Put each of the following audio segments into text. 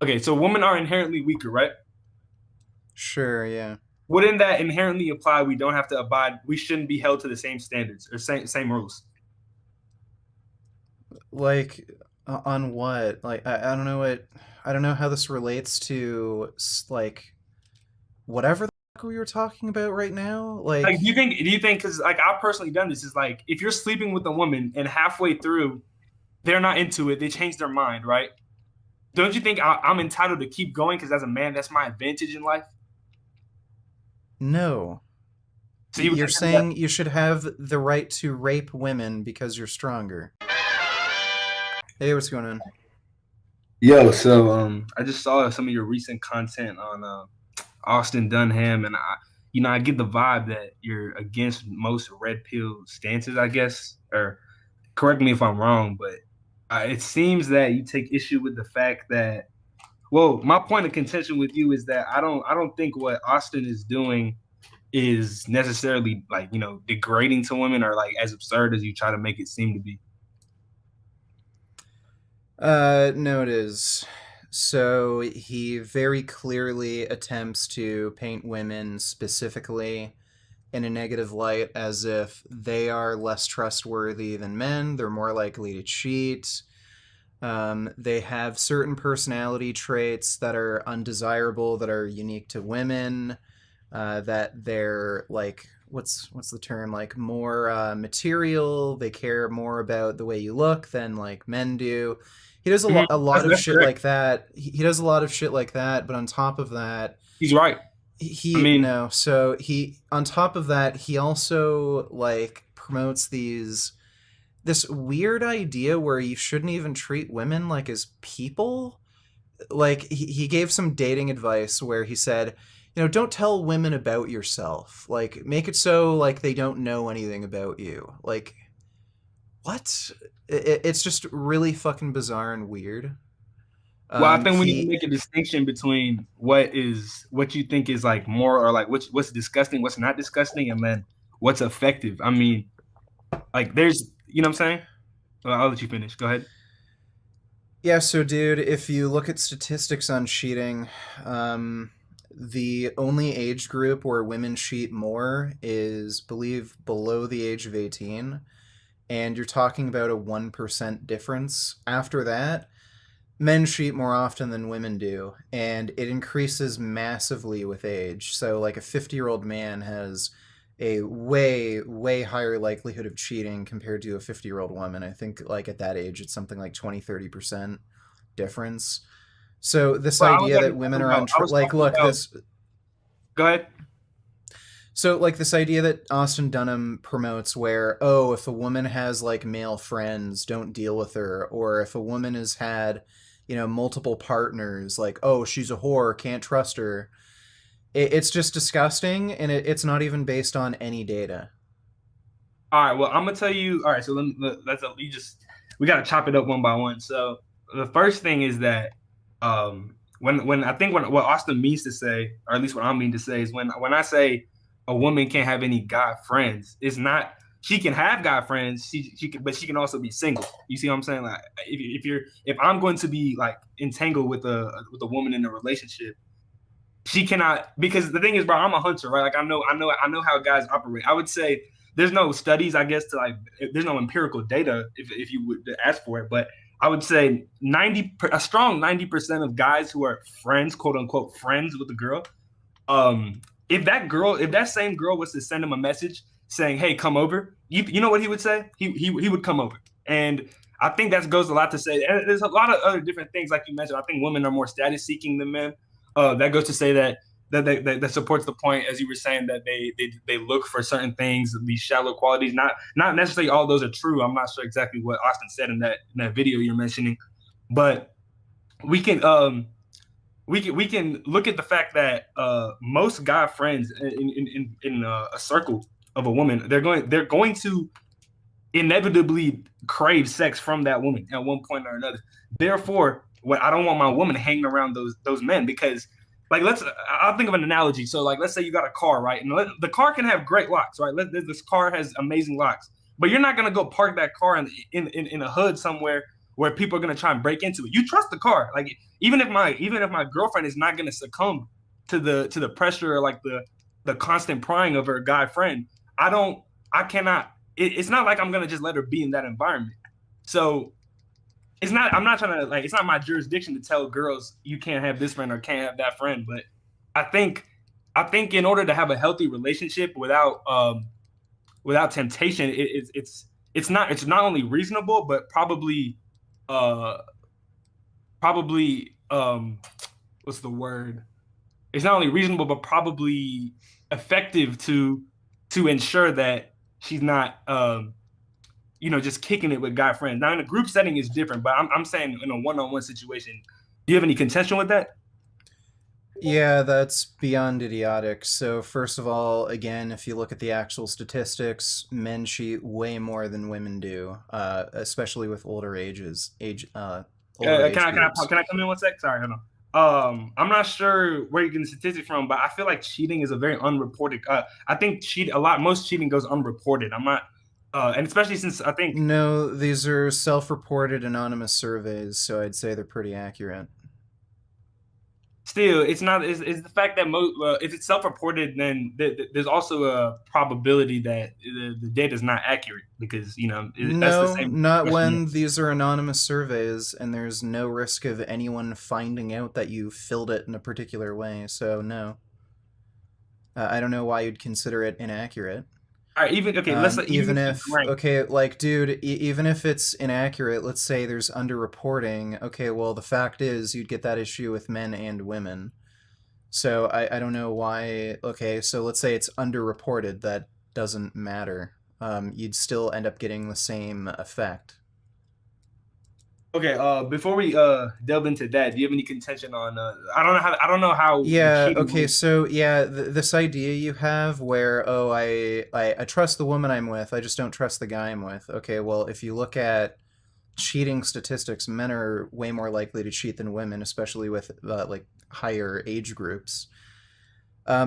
Okay, so women are inherently weaker, right? Sure, yeah. Wouldn't that inherently apply we don't have to abide, we shouldn't be held to the same standards or same rules? Like, on what? Like, I don't know what. I don't know how this relates to, like, whatever the fuck we were talking about right now. Like, Like, do you think, because like I've personally done this, is like if you're sleeping with a woman and halfway through they're not into it, they change their mind, right? Don't you think I'm entitled to keep going because as a man, that's my advantage in life? no. So you would You're consider that? saying you should have the right to rape women because you're stronger. Hey, what's going on? Yo, so I just saw some of your recent content on Austin Dunham, and I get the vibe that you're against most red pill stances, I guess, or correct me if I'm wrong, but it seems that you take issue with the fact that, well, my point of contention with you is that I don't think what Austin is doing is necessarily like, degrading to women or like as absurd as you try to make it seem to be. No, it is. So he very clearly attempts to paint women specifically in a negative light as if they are less trustworthy than men. They're more likely to cheat. They have certain personality traits that are undesirable, that are unique to women. That they're like, what's the term, like more material. They care more about the way you look than like men do. He does Mhm. a lot of That's shit correct. like that. He does a lot of shit like that, but on top of that, He's right. I he mean, no so he on top of that he also like promotes this weird idea where you shouldn't even treat women like as people. Like he gave some dating advice where he said, don't tell women about yourself, like make it so like they don't know anything about you. Like, what? It's just really fucking bizarre and weird. well, I think we need to He make a distinction between what you think is like more or like what's disgusting, what's not disgusting, and then what's effective. I mean, like there's, you know what I'm saying? Well, I'll let you finish. Go ahead. Yeah, so dude, if you look at statistics on cheating, the only age group where women cheat more is, believe, below the age of 18, and you're talking about a 1% difference. After that, men cheat more often than women do, and it increases massively with age. So, like, a 50-year-old man has a way, way higher likelihood of cheating compared to a 50-year-old woman. I think, like, at that age, it's something like 20-30% difference. So, this Well, I was idea that actually women talking are about. I was like, talking look, about. this. Go ahead. So, like, this idea that Austin Dunham promotes where, oh, if a woman has, like, male friends, don't deal with her. Or if a woman has had, multiple partners, like, oh, she's a whore, can't trust her. It's just disgusting, and it's not even based on any data. All right. Well, I'm gonna tell you. All right. So let's you just we gotta chop it up one by one. So the first thing is that when I think when what Austin means to say, or at least what I mean to say, is when I say a woman can't have any guy friends, it's not she can have guy friends. She can, but she can also be single. You see what I'm saying? Like if I'm going to be like entangled with a woman in a relationship, she cannot, because the thing is, bro, I'm a hunter, right? Like I know how guys operate. I would say there's no studies, I guess, to like there's no empirical data if you would ask for it, but I would say a strong 90% of guys who are friends, quote unquote friends with the girl, if that same girl was to send him a message saying, "Hey, come over," you know what he would say? He would come over, and I think that goes a lot to say. And there's a lot of other different things, like you mentioned. I think women are more status seeking than men. That goes to say that supports the point, as you were saying, that they look for certain things, these shallow qualities. Not necessarily all those are true. I'm not sure exactly what Austin said in that video you're mentioning, but we can we can look at the fact that most guy friends in a circle of a woman, they're going to inevitably crave sex from that woman at one point or another. Therefore, what I don't want my woman hanging around those men, because like I'll think of an analogy. So like let's say you got a car, right? And the car can have great locks, right? This car has amazing locks, but you're not gonna go park that car in a hood somewhere where people are gonna try and break into it. You trust the car. Like even if my girlfriend is not gonna succumb to the pressure or like the constant prying of her guy friend, I cannot. It's not like I'm gonna just let her be in that environment. So I'm not trying to like, it's not my jurisdiction to tell girls you can't have this friend or can't have that friend. But I think in order to have a healthy relationship without temptation, it's not only reasonable, but uh probably what's the word? It's not only reasonable, but probably effective to ensure that she's not just kicking it with guy friends. Now in a group setting is different, but I'm saying in a one-on-one situation. Do you have any contention with that? Yeah, that's beyond idiotic. So, first of all, again, if you look at the actual statistics, men cheat way more than women do, especially with older age groups. Can I come in one sec? Sorry, hold on. I'm not sure where you're getting statistics from, but I feel like cheating is a very unreported. I think most cheating goes unreported. I'm not, and especially since I think No, these are self-reported anonymous surveys, so I'd say they're pretty accurate. still it's not. Is the fact that if it's self-reported, then there's also a probability that the data is not accurate because that's the No, same not question. when these are anonymous surveys and there's no risk of anyone finding out that you filled it in a particular way. So no, I don't know why you'd consider it inaccurate. All right, even okay. Let's even Even if it's if ranked. okay, like dude, even if it's inaccurate, let's say there's underreporting. Okay, well the fact is you'd get that issue with men and women. So I don't know why. Okay, so let's say it's underreported. That doesn't matter. You'd still end up getting the same effect. Okay, before we delve into that, do you have any contention on I don't know how the Yeah, cheating okay, works. so yeah, this idea you have where, oh, I trust the woman I'm with, I just don't trust the guy I'm with. Okay, well, if you look at cheating statistics, men are way more likely to cheat than women, especially with like higher age groups.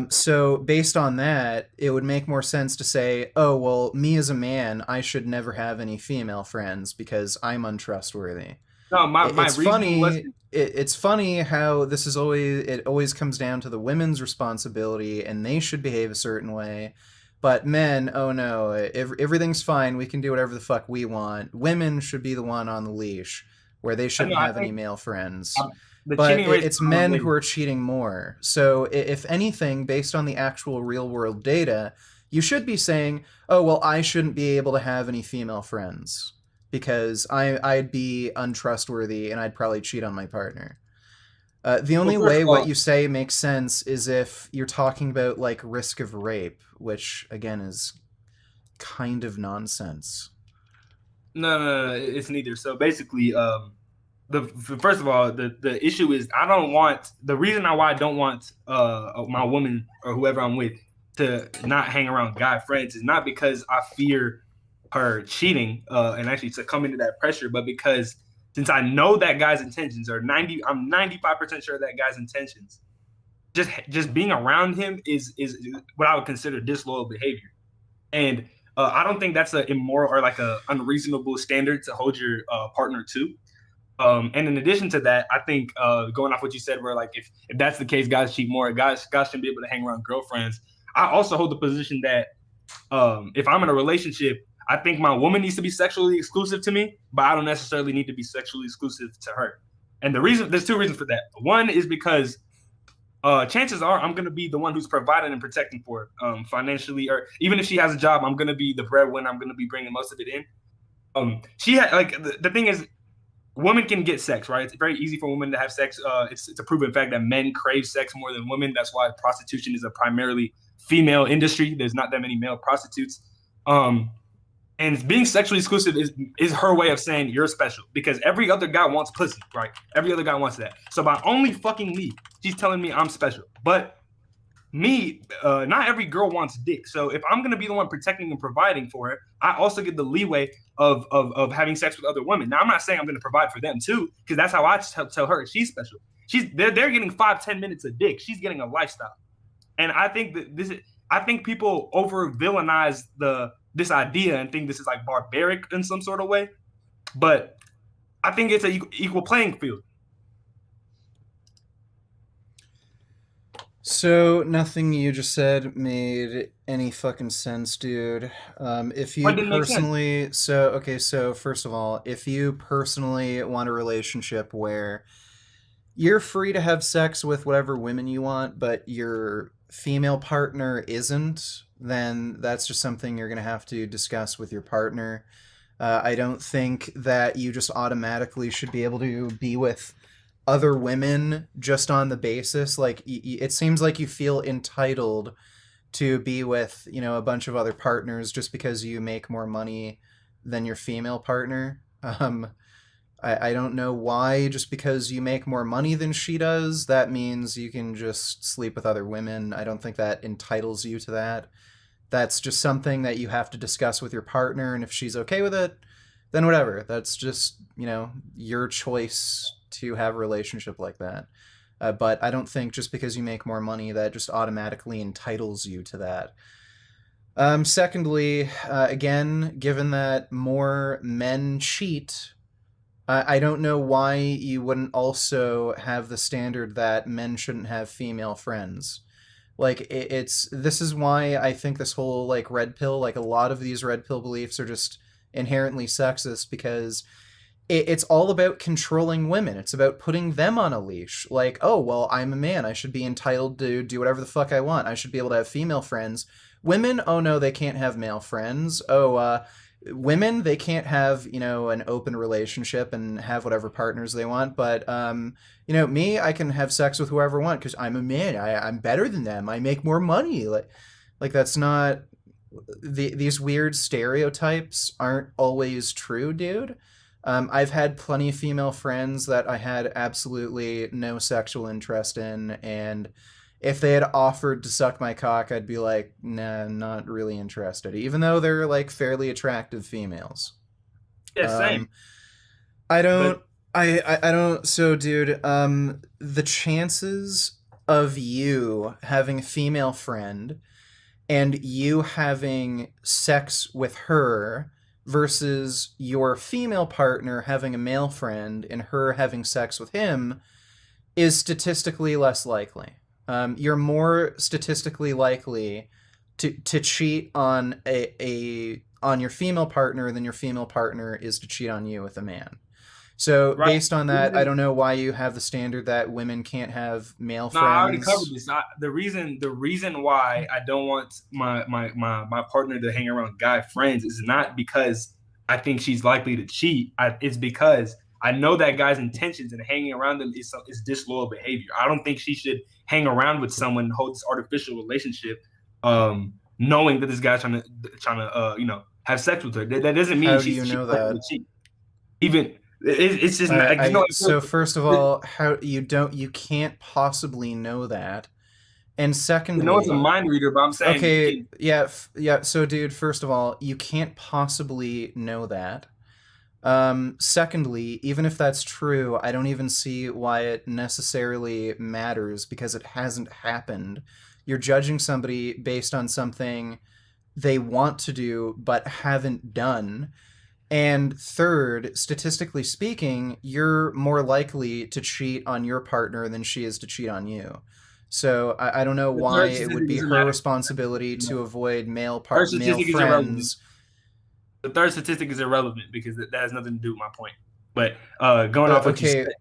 So based on that, it would make more sense to say, oh, well, me as a man, I should never have any female friends because I'm untrustworthy. No, my It's reasoning funny. wasn't. It's funny how this is always it always comes down to the women's responsibility, and they should behave a certain way. But men, oh no, everything's fine. We can do whatever the fuck we want. Women should be the one on the leash, where they I know. shouldn't I have any think male friends. the But cheating rate is it's men who unrelated. are cheating more. So if anything, based on the actual real world data, you should be saying, oh well, I shouldn't be able to have any female friends because I'd be untrustworthy and I'd probably cheat on my partner. The Well, only first way of what all, you say makes sense is if you're talking about like risk of rape, which again is kind of nonsense. no, it's neither. So basically, the first of all, the issue is I don't want the reason why I don't want my woman or whoever I'm with to not hang around guy friends is not because I fear her cheating and actually succumbing to that pressure, but because since I know that guy's intentions are 90, I'm 95% sure that guy's intentions. Just being around him is what I would consider disloyal behavior, and I don't think that's an immoral or like a unreasonable standard to hold your partner to. And in addition to that, I think going off what you said, where like if that's the case, guys cheat more. Guys shouldn't be able to hang around girlfriends. I also hold the position that if I'm in a relationship, I think my woman needs to be sexually exclusive to me, but I don't necessarily need to be sexually exclusive to her. And there's two reasons for that. One is because chances are I'm going to be the one who's providing and protecting for her financially, or even if she has a job, I'm going to be the breadwinner. I'm going to be bringing most of it in. She had like the thing is, women can get sex, right? It's very easy for women to have sex. It's a proven fact that men crave sex more than women. That's why prostitution is a primarily female industry. There's not that many male prostitutes. Um, and being sexually exclusive is her way of saying you're special because every other guy wants pussy, right? Every other guy wants that. So by only fucking me, she's telling me I'm special. But me, not every girl wants dick. So if I'm gonna be the one protecting and providing for her, I also get the leeway of having sex with other women. Now I'm not saying I'm gonna provide for them too, because that's how I tell her she's special. They're getting 5-10 minutes of dick. She's getting a lifestyle, and I think that I think people over villainize this idea and think this is like barbaric in some sort of way. But I think it's an equal playing field. So nothing you just said made any fucking sense, dude. If you What didn't make sense? personally, so okay, so first of all, if you personally want a relationship where you're free to have sex with whatever women you want, but your female partner isn't, then that's just something you're gonna have to discuss with your partner. I don't think that you just automatically should be able to be with other women just on the basis like it seems like you feel entitled to be with a bunch of other partners just because you make more money than your female partner. I don't know why just because you make more money than she does that means you can just sleep with other women. I don't think that entitles you to that. That's just something that you have to discuss with your partner, and if she's okay with it, then whatever. That's just your choice to have a relationship like that. But I don't think just because you make more money that just automatically entitles you to that. Secondly, again, given that more men cheat, I don't know why you wouldn't also have the standard that men shouldn't have female friends. Like it's this is why I think this whole like red pill, like a lot of these red pill beliefs are just inherently sexist because it's all about controlling women. It's about putting them on a leash. Like, oh, well, I'm a man. I should be entitled to do whatever the fuck I want. I should be able to have female friends. Women, oh no, they can't have male friends. Women, they can't have, an open relationship and have whatever partners they want. But, me, I can have sex with whoever I want because I'm a man. I'm better than them. I make more money. Like that's not, these weird stereotypes aren't always true, dude. I've had plenty of female friends that I had absolutely no sexual interest in, and if they had offered to suck my cock, I'd be like, nah, not really interested, even though they're like fairly attractive females. Yeah, same. Um, I But don't, I don't. So, dude, the chances of you having a female friend and you having sex with her versus your female partner having a male friend and her having sex with him is statistically less likely. You're more statistically likely to cheat on on your female partner than your female partner is to cheat on you with a man. So right. based on that, I don't know why you have the standard that women can't have male No, I already covered friends. this. The reason why I don't want my partner to hang around guy friends is not because I think she's likely to cheat. It's because I know that guy's intentions and hanging around them is disloyal behavior. I don't think she should hang around with someone and hold this artificial relationship, knowing that this guy's trying to have sex with her. That doesn't mean How do she's you she's know likely to that? cheat. Even it's just not, like, I so first of all, how you can't possibly know that. And it's a secondly, mind reader, but I'm saying you okay, can. yeah, yeah, so dude, first of all, you can't possibly know that. Secondly, even if that's true, I don't even see why it necessarily matters because it hasn't happened. You're judging somebody based on something they want to do but haven't done. And third, statistically speaking, you're more likely to cheat on your partner than she is to cheat on you. So I don't know The why third it would statistic be doesn't her matter. responsibility No. to avoid Third male statistic is irrelevant. friends. The third statistic is irrelevant because that has nothing to do with my point. But going off what you Okay, said,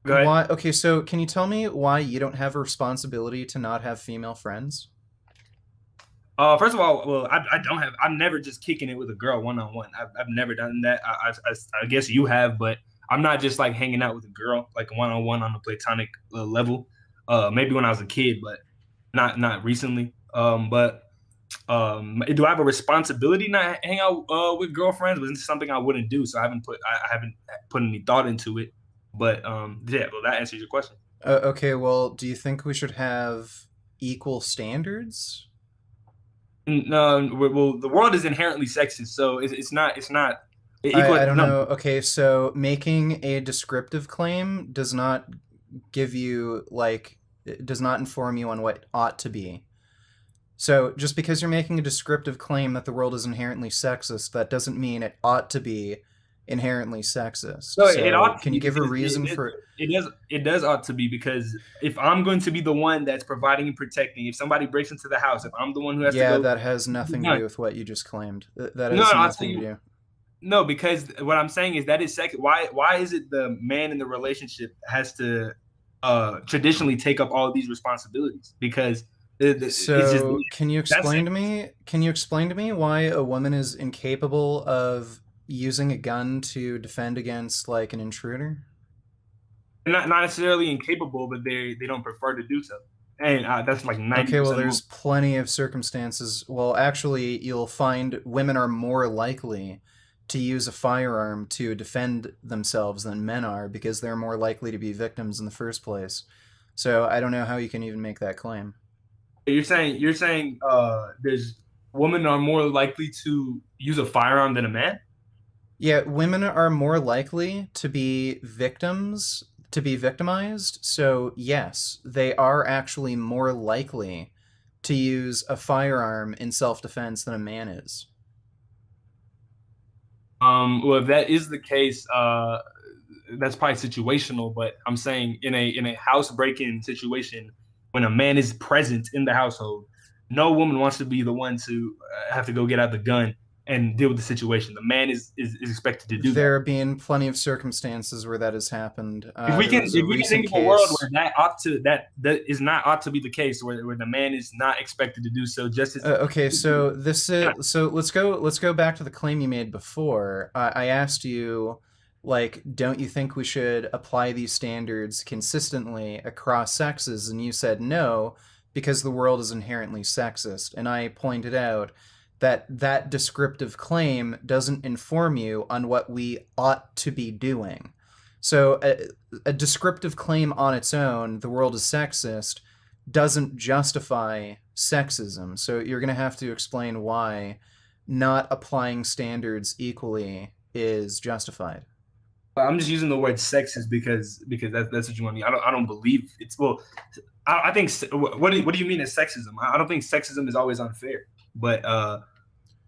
go ahead. why? Okay, so can you tell me why you don't have a responsibility to not have female friends? First of all, well, I don't have. I'm never just kicking it with a girl one on one. I've never done that. I guess you have, but I'm not just like hanging out with a girl like one on one on a platonic level. Maybe when I was a kid, but not recently. But do I have a responsibility not hang out with girlfriends? Was something I wouldn't do, so I haven't put any thought into it. But yeah, well, that answers your question. Okay, well, do you think we should have equal standards? No, well, the world is inherently sexist, so it's not equal. I don't No, know. Okay, so making a descriptive claim does not give you like it does not inform you on what ought to be. So just because you're making a descriptive claim that the world is inherently sexist, that doesn't mean it ought to be inherently sexist. No, it So ought to can you be give a because reason for? it does ought to be because if I'm going to be the one that's providing and protecting, if somebody breaks into the house, if I'm the one who has to Yeah, go that has get the nothing to gun. do with what you just claimed. That No, has I'll tell nothing to you do. no, because what I'm saying is that is second. Why is it the man in the relationship has to traditionally take up all of these responsibilities? Because it's just So, can you that's explain to me? Can you explain to me why a woman is incapable of using a gun to defend against like an intruder? not necessarily incapable, but they don't prefer to do so, and that's like ninety Okay, well, percent of women. there's plenty of circumstances. Well, actually, you'll find women are more likely to use a firearm to defend themselves than men are because they're more likely to be victims in the first place. So, I don't know how you can even make that claim. You're saying there's women are more likely to use a firearm than a man. Yeah, women are more likely to be victims, to be victimized. So, yes, they are actually more likely to use a firearm in self defense than a man is. Well, if that is the case, that's probably situational. But I'm saying in a house break-in situation, when a man is present in the household, no woman wants to be the one to have to go get out the gun and deal with the situation. The man is expected to do that. There have been plenty of circumstances where that has happened. There was a If we can recent think of a world case. where that is not ought to be the case, where the man is not expected to do so, just as Okay, so this is so let's go back to the claim you made before. I asked you, like, don't you think we should apply these standards consistently across sexes? And you said no, because the world is inherently sexist. And I pointed out that that descriptive claim doesn't inform you on what we ought to be doing. So a descriptive claim on its own, the world is sexist, doesn't justify sexism. So you're going to have to explain why not applying standards equally is justified. I'm just using the word sexist because that's what you want me. I don't believe it's well. I think what do you mean as sexism? I don't think sexism is always unfair, but what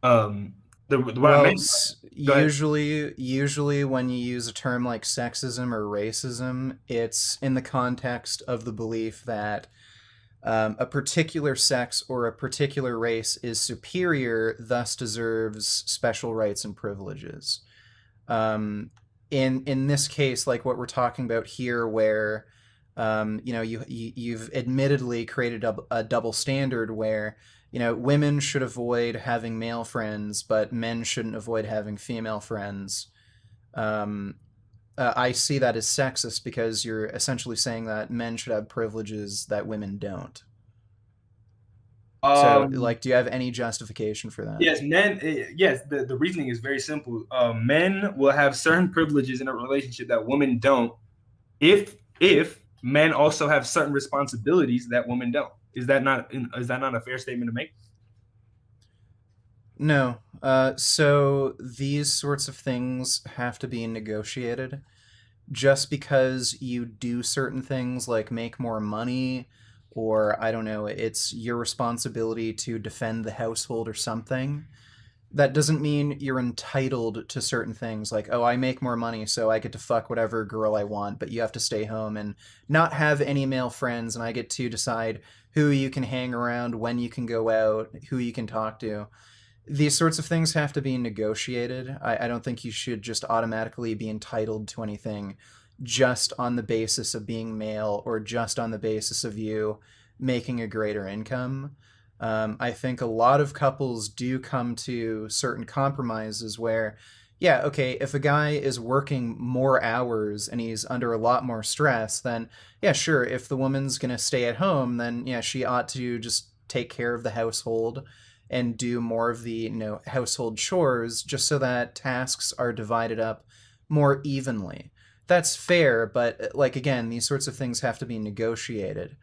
I Well, meant. Go ahead. usually when you use a term like sexism or racism, it's in the context of the belief that a particular sex or a particular race is superior, thus deserves special rights and privileges. In this case, like what we're talking about here, where you've admittedly created a double standard where women should avoid having male friends, but men shouldn't avoid having female friends. Um, I see that as sexist because you're essentially saying that men should have privileges that women don't. So, Um, like, do you have any justification for that? yes, men. Yes, the reasoning is very simple. Men will have certain privileges in a relationship that women don't. If men also have certain responsibilities that women don't. Is that not a fair statement to make? No. So these sorts of things have to be negotiated. Just because you do certain things like make more money, or I don't know, it's your responsibility to defend the household or something, that doesn't mean you're entitled to certain things like, oh, I make more money so I get to fuck whatever girl I want, but you have to stay home and not have any male friends, and I get to decide who you can hang around, when you can go out, who you can talk to. These sorts of things have to be negotiated. I don't think you should just automatically be entitled to anything just on the basis of being male or just on the basis of you making a greater income. I think a lot of couples do come to certain compromises where, yeah, okay, if a guy is working more hours and he's under a lot more stress, then yeah, sure, if the woman's going to stay at home, then yeah, she ought to just take care of the household and do more of the household chores just so that tasks are divided up more evenly. That's fair, but like again, these sorts of things have to be negotiated,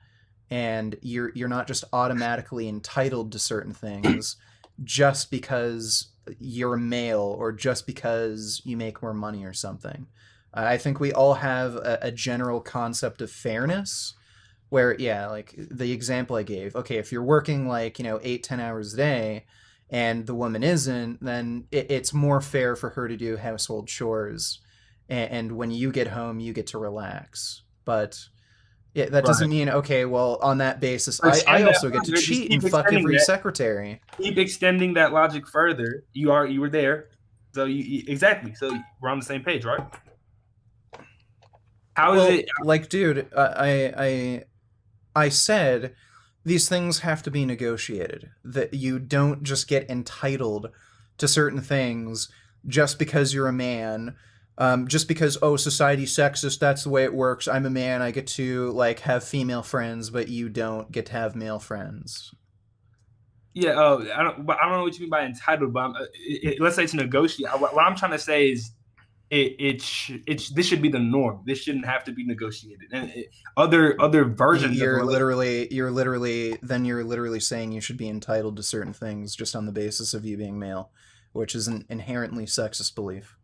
and you're not just automatically entitled to certain things just because you're a male or just because you make more money or something. I think we all have a general concept of fairness where, yeah, like the example I gave, okay, if you're working like 8-10 hours a day and the woman isn't, then it's more fair for her to do household chores, and when you get home, you get to relax. But yeah, that doesn't Right. mean, okay, well, on that basis, Or I extend that also get to further. Just cheat keep and fuck extending every that. secretary. Keep extending that logic further. You were there. So exactly. So we're on the same page, right? How is Well, it? like, dude, I said these things have to be negotiated. That you don't just get entitled to certain things just because you're a man. Just because, oh, society's sexist, that's the way it works. I'm a man, I get to like have female friends, but you don't get to have male friends. Yeah, I don't know what you mean by entitled, but let's say it's negotiate. What I'm trying to say is this should be the norm. This shouldn't have to be negotiated. And other versions of a relationship. You're literally saying you should be entitled to certain things just on the basis of you being male, which is an inherently sexist belief.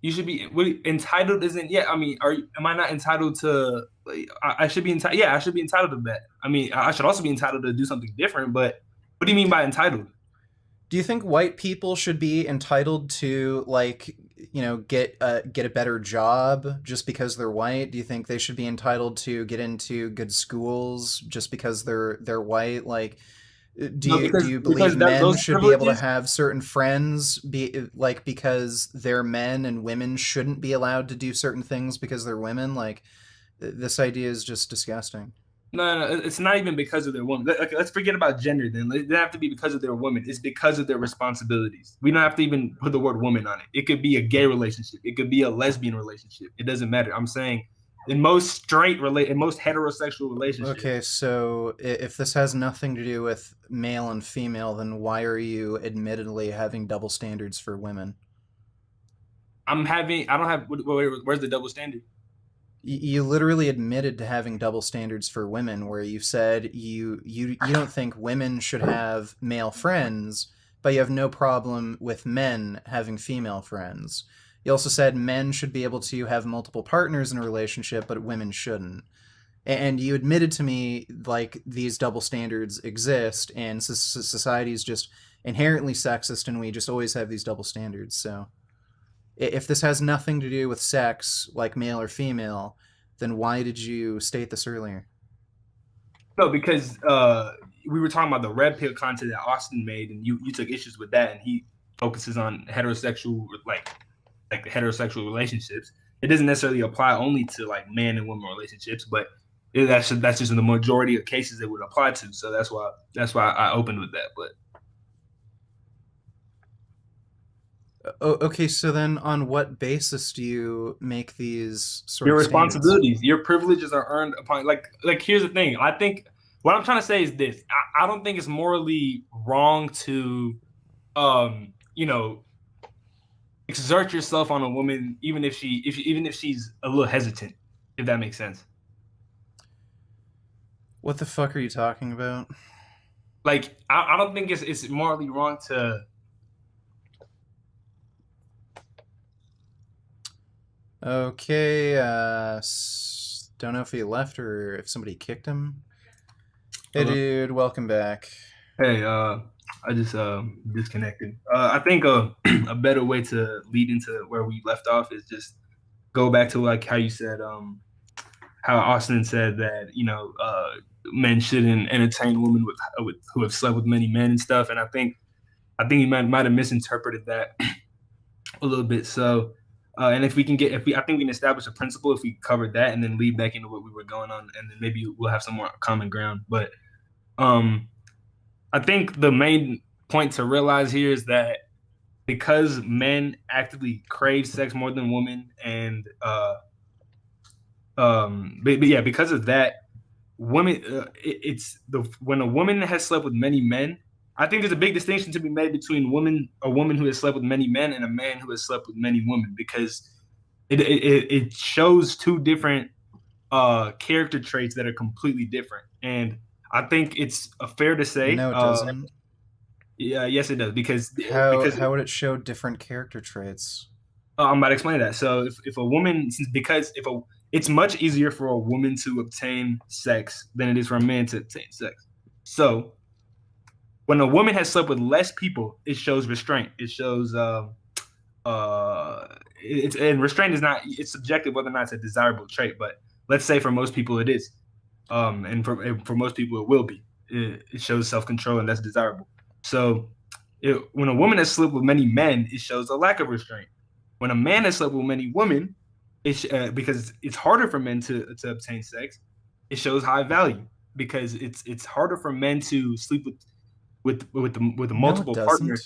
You should be entitled. Isn't yeah? I mean, am I not entitled to? Like, I should be entitled. Yeah, I should be entitled to that. I mean, I should also be entitled to do something different. But what do you mean by entitled? Do you think white people should be entitled to like, get a better job just because they're white? Do you think they should be entitled to get into good schools just because they're white? Like, do No, you believe men those should be able to privileges. have certain friends be like because they're men, and women shouldn't be allowed to do certain things because they're women? Like, this idea is just disgusting. No, it's not even because of their woman. Okay, let's forget about gender then. It doesn't have to be because of their woman. It's because of their responsibilities. We don't have to even put the word woman on it. It could be a gay relationship. It could be a lesbian relationship. It doesn't matter. I'm saying in most heterosexual relationships, Okay, so if this has nothing to do with male and female, then why are you admittedly having double standards for women? I don't have, where's the double standard? You literally admitted to having double standards for women, where you said you don't think women should have male friends, but you have no problem with men having female friends. You also said men should be able to have multiple partners in a relationship, but women shouldn't. And you admitted to me like these double standards exist, and society is just inherently sexist, and we just always have these double standards. So if this has nothing to do with sex, like male or female, then why did you state this earlier? No, because we were talking about the red pill content that Austin made, and you took issues with that, and he focuses on heterosexual like heterosexual relationships. It doesn't necessarily apply only to like man and woman relationships, but that's just in the majority of cases it would apply to. So that's why I opened with that. But Okay, so then on what basis do you make these sort your of standards? responsibilities, your privileges are earned upon like here's the thing. I think what I'm trying to say is this. I don't think it's morally wrong to you know exert yourself on a woman even even if she's a little hesitant, if that makes sense. What the fuck are you talking about? Like I don't think it's morally wrong to. Okay, don't know if he left or if somebody kicked him. Hey, Hello. dude, welcome back. Hey, I just disconnected. I think a better way to lead into where we left off is just go back to like how you said how Austin said that men shouldn't entertain women with who have slept with many men and stuff, and I think he might have misinterpreted that a little bit. So, and if we I think we can establish a principle if we covered that and then lead back into what we were going on, and then maybe we'll have some more common ground. But um, I think the main point to realize here is that because men actively crave sex more than women, and but yeah, because of that, women, it's the when a woman has slept with many men. I think there's a big distinction to be made between a woman who has slept with many men and a man who has slept with many women because it shows two different character traits that are completely different. And I think it's fair to say, No, it doesn't. yeah, yes, it does How would it show different character traits? I'm about to explain that. So if a woman, because if a it's much easier for a woman to obtain sex than it is for a man to obtain sex. So When a woman has slept with less people, it shows restraint. It shows it's and restraint is not it's subjective whether or not it's a desirable trait, but let's say for most people it is. And for most people it will be. It shows self-control and that's desirable. So when a woman has slept with many men, it shows a lack of restraint. When a man has slept with many women, because it's harder for men to obtain sex, it shows high value because it's harder for men to sleep with a No, it multiple partner. doesn't.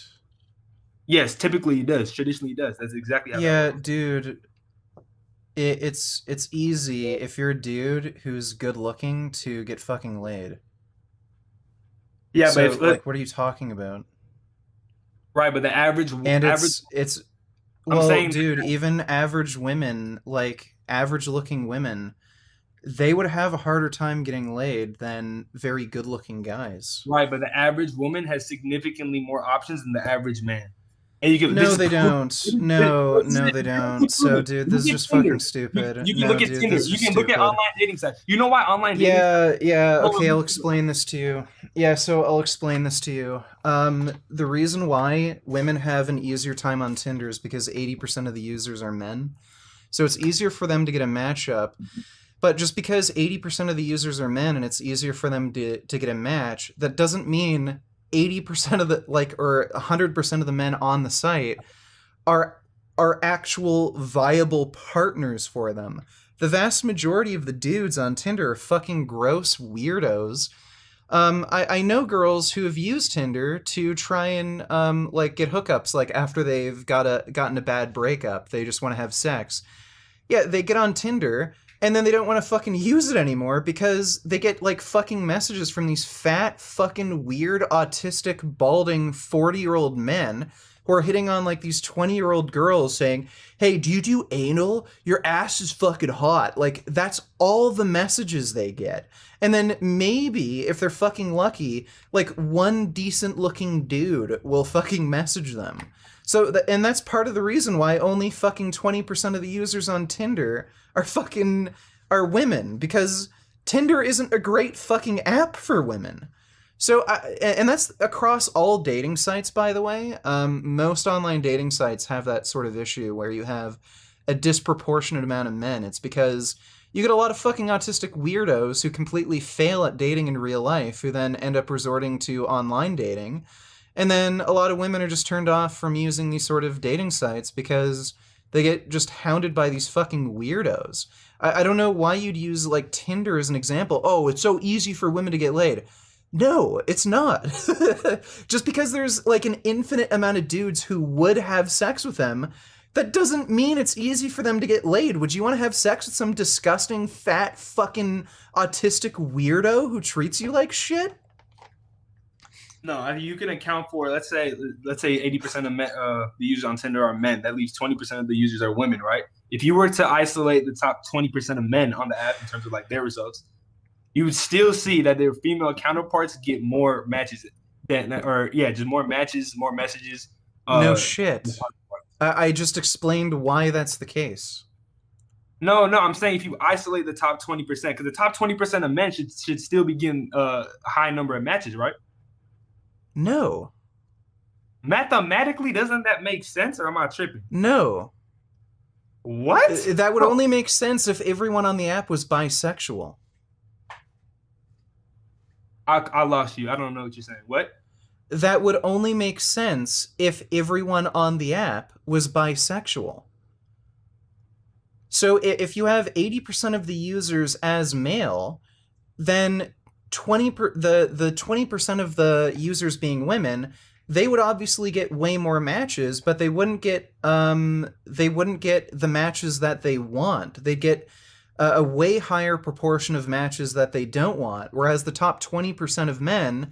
Yes, typically it does. Traditionally, it does. That's exactly how that Yeah, works. dude, it's easy if you're a dude who's good looking to get fucking laid. Yeah, but So, if like, what are you talking about? right, but the And average. it's I'm well, saying dude, even average women, like average looking women, they would have a harder time getting laid than very good looking guys. right, but the average woman has significantly more options than the average man. And you can this No, is they proof. don't. This, No, this is no, it. they You can don't. prove So, it. dude, You this is look at just fucking Tinder. stupid. You can No, look at dude, Tinder. this is You just can look at stupid. online dating sites. You know why online dating sites? Yeah, yeah, Hold okay, on, I'll explain this to you. Yeah, so I'll explain this to you. The reason why women have an easier time on Tinder is because 80% of the users are men. So it's easier for them to get a matchup. But just because 80% of the users are men and it's easier for them to get a match, that doesn't mean 80% of the, like, or 100% of the men on the site are actual viable partners for them. The vast majority of the dudes on Tinder are fucking gross weirdos. I know girls who have used Tinder to try and like get hookups, like after they've gotten a bad breakup, they just want to have sex. Yeah, they get on Tinder and then they don't want to fucking use it anymore because they get like fucking messages from these fat fucking weird autistic balding 40-year-old men who are hitting on like these 20-year-old girls saying, "Hey, do you do anal? Your ass is fucking hot." Like that's all the messages they get. And then maybe if they're fucking lucky, like one decent looking dude will fucking message them. So, and that's part of the reason why only fucking 20% of the users on Tinder are women, because Tinder isn't a great fucking app for women. So, and that's across all dating sites, by the way. Most online dating sites have that sort of issue where you have a disproportionate amount of men. It's because you get a lot of fucking autistic weirdos who completely fail at dating in real life, who then end up resorting to online dating. And then a lot of women are just turned off from using these sort of dating sites because they get just hounded by these fucking weirdos. I don't know why you'd use like Tinder as an example. Oh, it's so easy for women to get laid. No, it's not. Just because there's like an infinite amount of dudes who would have sex with them, that doesn't mean it's easy for them to get laid. Would you want to have sex with some disgusting, fat, fucking autistic weirdo who treats you like shit? No, I mean, you can account for let's say 80% of men, the users on Tinder are men. That leaves 20% of the users are women, right? If you were to isolate the top 20% of men on the app in terms of like their results, you would still see that their female counterparts get more matches or yeah, just more matches, more messages. No Uh, shit. I just explained why that's the case. no, I'm saying if you isolate the top 20%, because the top 20% of men should still be getting a high number of matches, right? No. Mathematically, doesn't that make sense, or am I tripping? No. What? That would Bro, only make sense if everyone on the app was bisexual. I lost you. I don't know what you're saying. What? That would only make sense if everyone on the app was bisexual. So if you have 80% of the users as male, then the 20% of the users being women, they would obviously get way more matches, but they wouldn't get the matches that they want. They'd get a way higher proportion of matches that they don't want. Whereas the top 20% of men,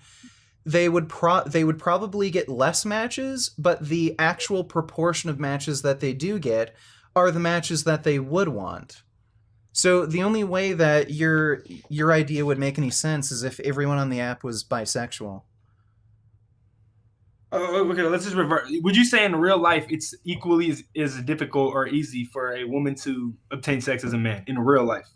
they would probably get less matches, but the actual proportion of matches that they do get are the matches that they would want. So the only way that your idea would make any sense is if everyone on the app was bisexual. Oh, okay, let's just revert. Would you say in real life it's equally as difficult or easy for a woman to obtain sex as a man in real life?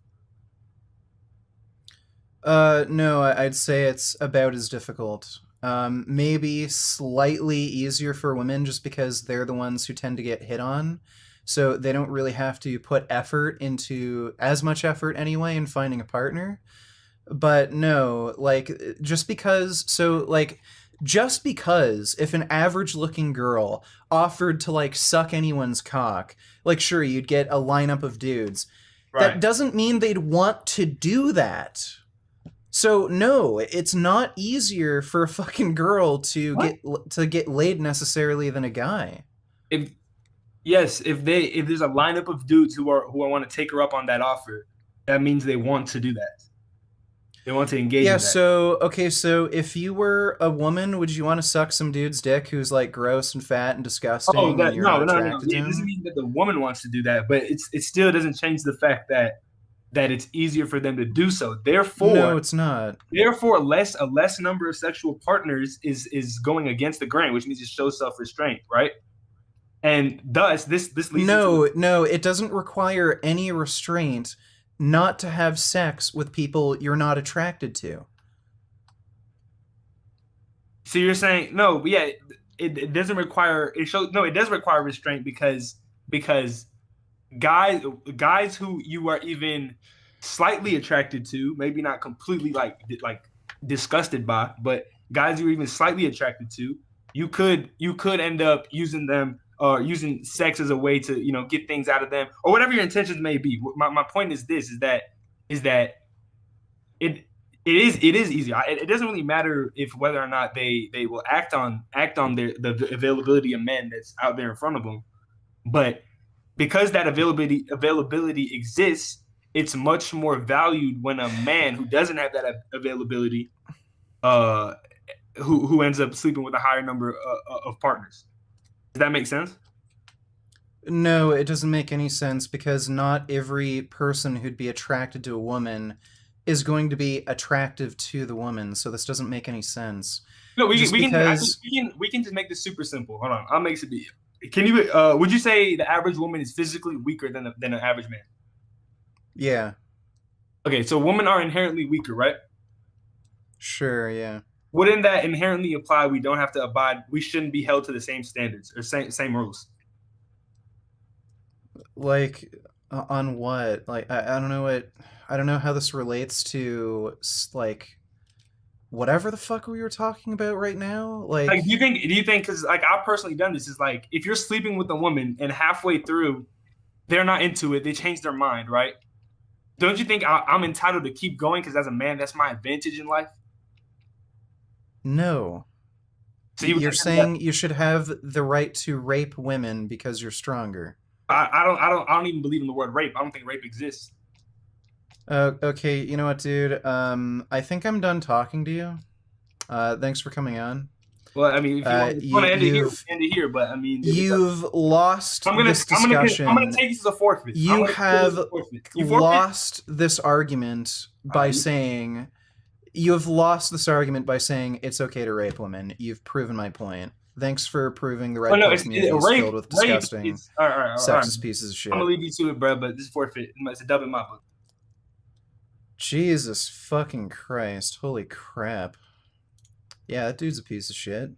No, I'd say it's about as difficult. Maybe slightly easier for women just because they're the ones who tend to get hit on. So they don't really have to put effort into as much effort anyway in finding a partner. But no, like just because if an average looking girl offered to like suck anyone's cock, like sure you'd get a lineup of dudes. That Right. doesn't mean they'd want to do that. So no, it's not easier for a fucking girl to What? get laid necessarily than a guy. If yes, if there's a lineup of dudes who want to take her up on that offer, that means they want to do that. They want to engage Yeah, in that. so okay, so if you were a woman, would you want to suck some dude's dick who's like gross and fat and Oh, disgusting and that you're not no. attracted to Yeah, it doesn't him? mean that the woman wants to do that, but it still doesn't change the fact that it's easier for them to do so. No, it's not. Therefore, a less number of sexual partners is going against the grain, which means it shows self restraint, right? And thus, this leads into the. No, it doesn't require any restraint not to have sex with people you're not attracted to. So you're saying no, but yeah, it doesn't require it shows no, it does require restraint because guys who you are even slightly attracted to, maybe not completely like disgusted by, but guys you're even slightly attracted to, you could end up using them or using sex as a way to get things out of them or whatever your intentions may be. My point is this is that it it is easy. It doesn't really matter if whether or not they will act on the availability of men that's out there in front of them, but because that availability exists, it's much more valued when a man who doesn't have that availability, uh, who ends up sleeping with a higher number of partners. Does that make sense? No, it doesn't make any sense because not every person who'd be attracted to a woman is going to be attractive to the woman, so this doesn't make any sense. No, Just we can. I think because, we can just make this super simple. Hold on, I'll make it be. Can you? Would you say the average woman is physically weaker than an average man? yeah, Okay, so women are inherently weaker, right? sure, yeah. Wouldn't that inherently apply we don't have to abide? We shouldn't be held to the same standards or same rules. Like, on what? Like, I don't know what. I don't know how this relates to, like, whatever the fuck we were talking about right now. Like, Like, do you think? Because like I've personally done this. Is like if you're sleeping with a woman and halfway through they're not into it, they change their mind, right? Don't you think I'm entitled to keep going because as a man, that's my advantage in life? no. So you would You're consider that saying you should have the right to rape women because you're stronger. I don't even believe in the word rape. I don't think rape exists. Okay, you know what, dude? I think I'm done talking to you. Thanks for coming on. Well, I mean, if you want to end it here. But I mean, You've lost this I'm gonna discussion. take this as a forfeit. I'm You gonna take it as have a forfeit. You forfeit. lost this argument Uh, by saying you have lost this argument by saying it's okay to rape women. You've proven my point. Thanks for proving the oh Reddit no, post community is rape. filled with Rape disgusting, is all right. sexist pieces of I'm gonna shit. leave you to it, bro. But this is forfeit. It's a dub in my book. Jesus fucking Christ. Holy crap. Yeah, that dude's a piece of shit.